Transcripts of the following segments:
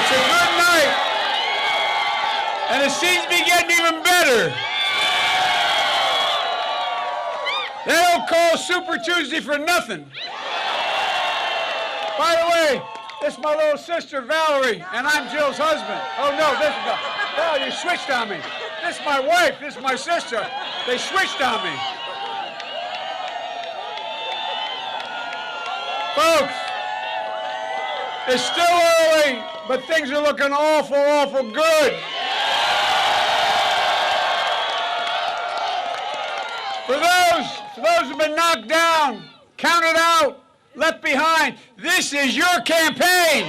It's a good night. And it seems to be getting even better. They don't call Super Tuesday for nothing. By the way, this is my little sister, Valerie, and I'm Jill's husband. Oh, no, this is the... Oh, you switched on me. This is my wife. This is my sister. They switched on me. Folks, it's still early, but things are looking awful, awful good. For those who've been knocked down, counted out, left behind, this is your campaign.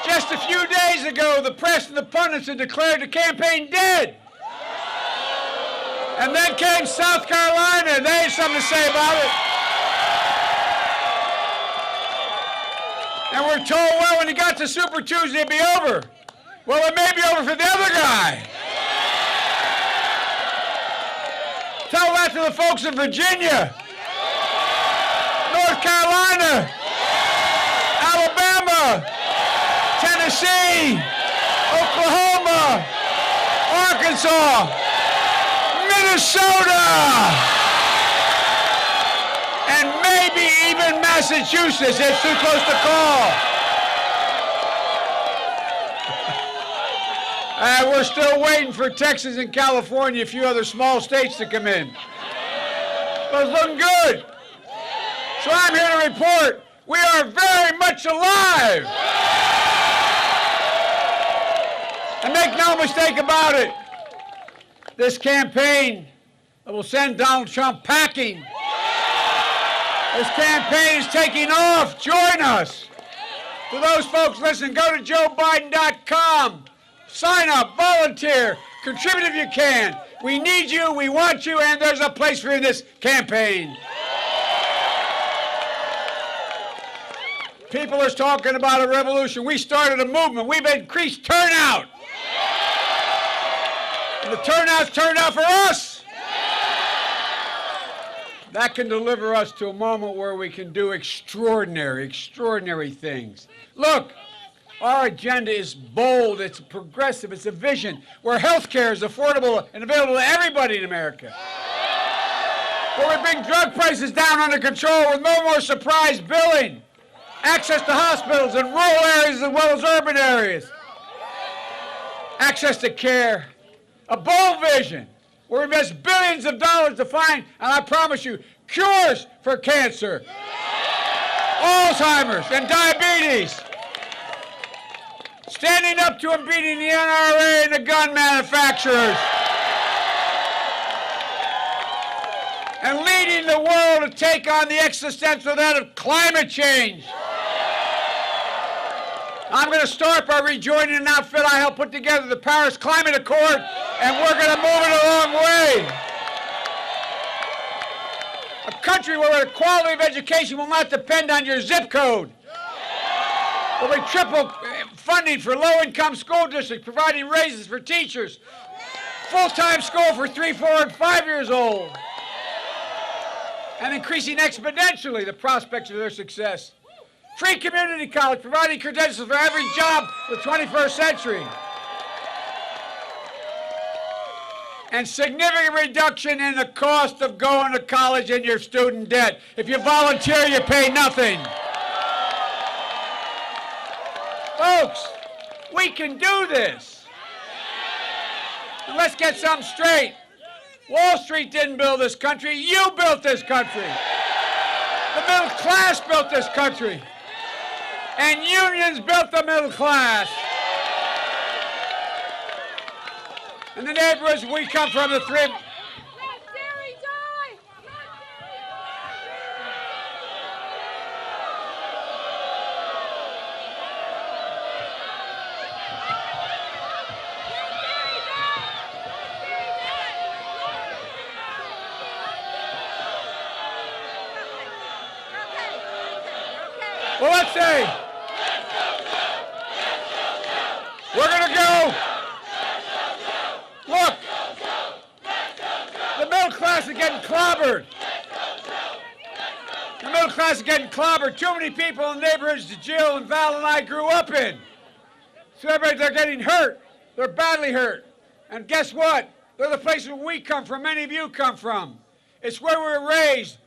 Just a few days ago, the press and the pundits had declared the campaign dead. And then came South Carolina, and they had something to say about it. And we're told, well, when you got to Super Tuesday, it'd be over. Well, it may be over for the other guy. Tell that to the folks in Virginia, North Carolina, Alabama, Tennessee, Oklahoma, Arkansas, Minnesota, and maybe even Massachusetts. It's too close to call. We're still waiting for Texas and California, a few other small states to come in. But it's looking good. So I'm here to report we are very much alive. And make no mistake about it, this campaign that will send Donald Trump packing, this campaign is taking off. Join us. For those folks, listen, go to JoeBiden.com. Sign up, volunteer, contribute if you can. We need you, we want you, and there's a place for you in this campaign. People are talking about a revolution. We started a movement. We've increased turnout. And the turnout's turned out for us. That can deliver us to a moment where we can do extraordinary, extraordinary things. Look. Our agenda is bold, it's progressive, it's a vision where health care is affordable and available to everybody in America. Where we bring drug prices down under control with no more surprise billing. Access to hospitals in rural areas as well as urban areas. Access to care. A bold vision where we invest billions of dollars to find, and I promise you, cures for cancer, Alzheimer's, and diabetes. Standing up to and beating the NRA and the gun manufacturers. And leading the world to take on the existential threat of climate change. I'm going to start by rejoining an outfit I helped put together, the Paris Climate Accord, and we're going to move it a long way. A country where the quality of education will not depend on your zip code. Where we triple funding for low-income school districts, providing raises for teachers, full-time school for 3, 4, and 5 years old, and increasing exponentially the prospects of their success. Free community college, providing credentials for every job of the 21st century. And significant reduction in the cost of going to college and your student debt. If you volunteer, you pay nothing. Folks, we can do this. And let's get something straight. Wall Street didn't build this country. You built this country. The middle class built this country. And unions built the middle class. And the neighborhoods we come from, the three... Well, let's see. We're going to go. Look. The middle class is getting clobbered. The middle class is getting clobbered. Too many people in the neighborhoods that Jill and Val and I grew up in. So they're getting hurt. They're badly hurt. And guess what? They're the places where we come from, many of you come from. It's where we were raised.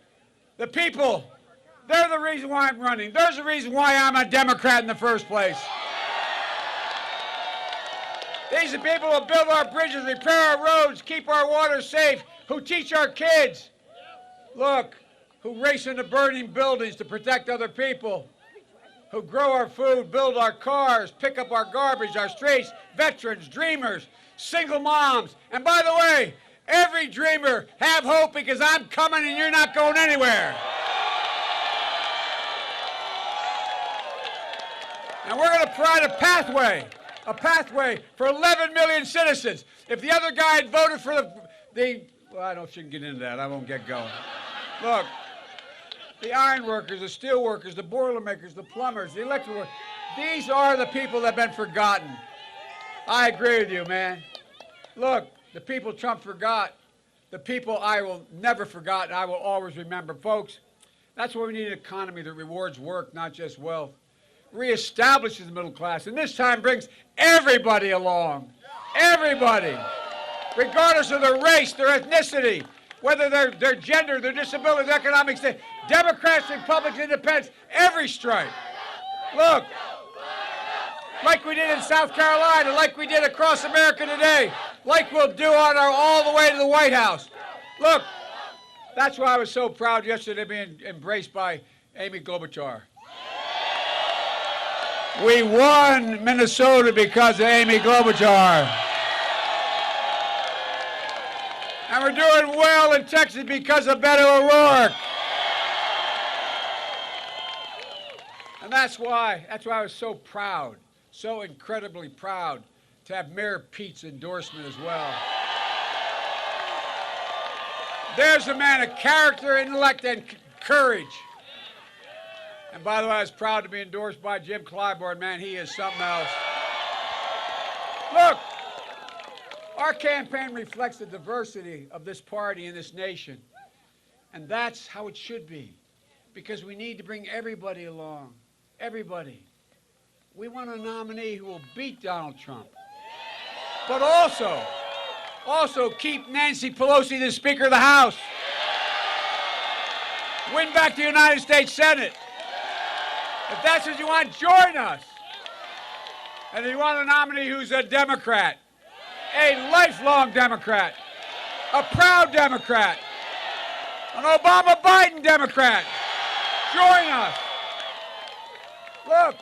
The people, they're the reason why I'm running. There's the reason why I'm a Democrat in the first place. These are people who build our bridges, repair our roads, keep our water safe, who teach our kids. Look, who race into burning buildings to protect other people, who grow our food, build our cars, pick up our garbage, our streets, veterans, dreamers, single moms. And by the way, every dreamer, have hope because I'm coming and you're not going anywhere. And we're going to provide a pathway for 11 million citizens. If the other guy had voted for well, I shouldn't get into that. I won't get going. Look, the iron workers, the steel workers, the boiler makers, the plumbers, the electrical workers, these are the people that have been forgotten. I agree with you, man. Look, the people Trump forgot, the people I will never forget and I will always remember. Folks, that's why we need an economy that rewards work, not just wealth. Reestablishes the middle class, and this time brings everybody along. Everybody. Regardless of their race, their ethnicity, whether their gender, their disability, their economic state. Democrats, Republicans, Independents, every stripe. Look, like we did in South Carolina, like we did across America today, like we'll do all the way to the White House. Look, that's why I was so proud yesterday being embraced by Amy Klobuchar. We won Minnesota because of Amy Klobuchar. And we're doing well in Texas because of Beto O'Rourke. And that's why I was so proud, so incredibly proud to have Mayor Pete's endorsement as well. There's a man of character, intellect, and courage. And by the way, I was proud to be endorsed by Jim Clyburn. Man, he is something else. Look, our campaign reflects the diversity of this party and this nation. And that's how it should be. Because we need to bring everybody along. Everybody. We want a nominee who will beat Donald Trump. But also keep Nancy Pelosi the Speaker of the House. Win back the United States Senate. If that's what you want, join us. And if you want a nominee who's a Democrat, a lifelong Democrat, a proud Democrat, an Obama-Biden Democrat, join us. Look,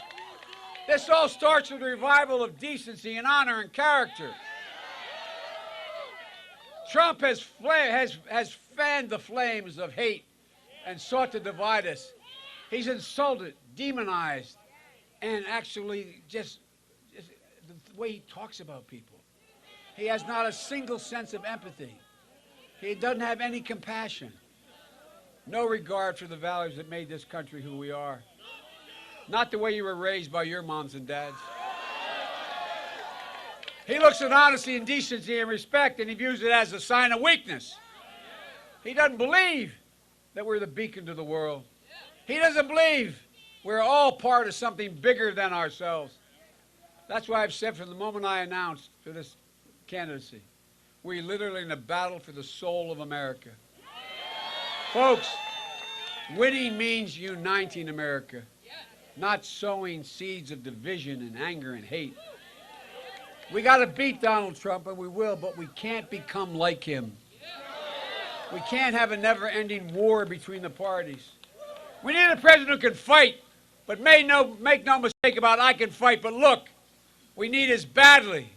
this all starts with a revival of decency and honor and character. Trump has fanned the flames of hate and sought to divide us. He's insulted, demonized, and actually just the way he talks about people. He has not a single sense of empathy. He doesn't have any compassion. No regard for the values that made this country who we are. Not the way you were raised by your moms and dads. He looks at honesty and decency and respect, and he views it as a sign of weakness. He doesn't believe that we're the beacon to the world. He doesn't believe we're all part of something bigger than ourselves. That's why I've said from the moment I announced for this candidacy, we're literally in a battle for the soul of America. Folks, winning means uniting America, not sowing seeds of division and anger and hate. We got to beat Donald Trump, and we will, but we can't become like him. We can't have a never-ending war between the parties. We need a president who can fight, but make no mistake about it, I can fight. But look, we need as badly,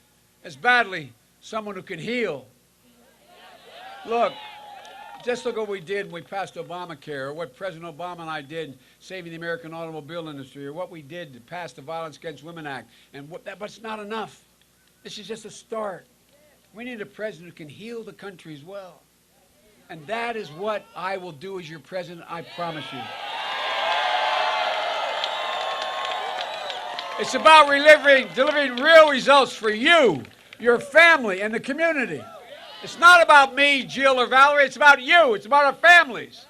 someone who can heal. Look, just look what we did when we passed Obamacare, or what President Obama and I did saving the American automobile industry, or what we did to pass the Violence Against Women Act. But it's not enough. This is just a start. We need a president who can heal the country as well. And that is what I will do as your president, I promise you. It's about delivering real results for you, your family, and the community. It's not about me, Jill, or Valerie. It's about you. It's about our families.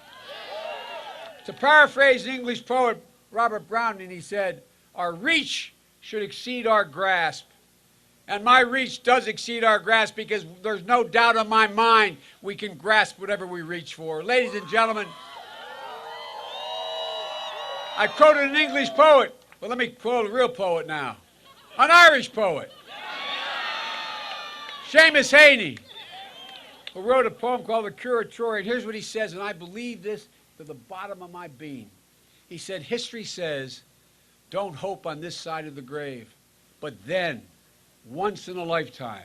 To paraphrase the English poet Robert Browning, he said, our reach should exceed our grasp. And my reach does exceed our grasp because there's no doubt in my mind we can grasp whatever we reach for. Ladies and gentlemen, I quoted an English poet, but let me quote a real poet now. An Irish poet. Seamus Heaney, who wrote a poem called The Curatorian. And here's what he says, and I believe this to the bottom of my being. He said, history says, don't hope on this side of the grave, but then, once in a lifetime,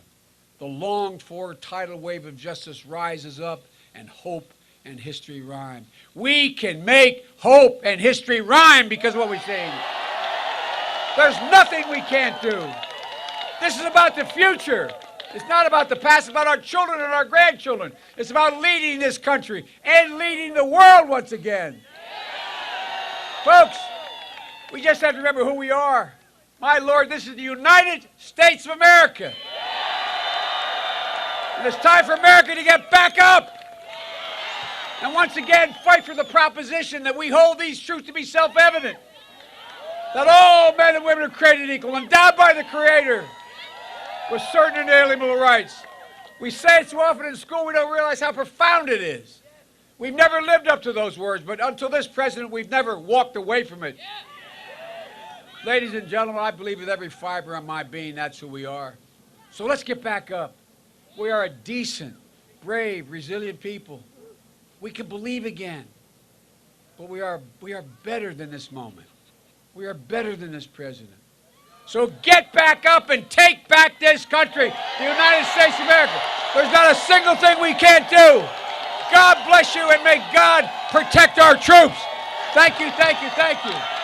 the longed-for tidal wave of justice rises up and hope and history rhyme. We can make hope and history rhyme because of what we're saying. There's nothing we can't do. This is about the future. It's not about the past. It's about our children and our grandchildren. It's about leading this country and leading the world once again. Folks, we just have to remember who we are. My Lord, this is the United States of America. And it's time for America to get back up. And once again, fight for the proposition that we hold these truths to be self-evident. That all men and women are created equal, endowed by the Creator with certain inalienable rights. We say it so often in school, we don't realize how profound it is. We've never lived up to those words, but until this president, we've never walked away from it. Ladies and gentlemen, I believe with every fiber of my being, that's who we are. So let's get back up. We are a decent, brave, resilient people. We can believe again. But we are better than this moment. We are better than this president. So get back up and take back this country, the United States of America. There's not a single thing we can't do. God bless you, and may God protect our troops. Thank you, thank you, thank you.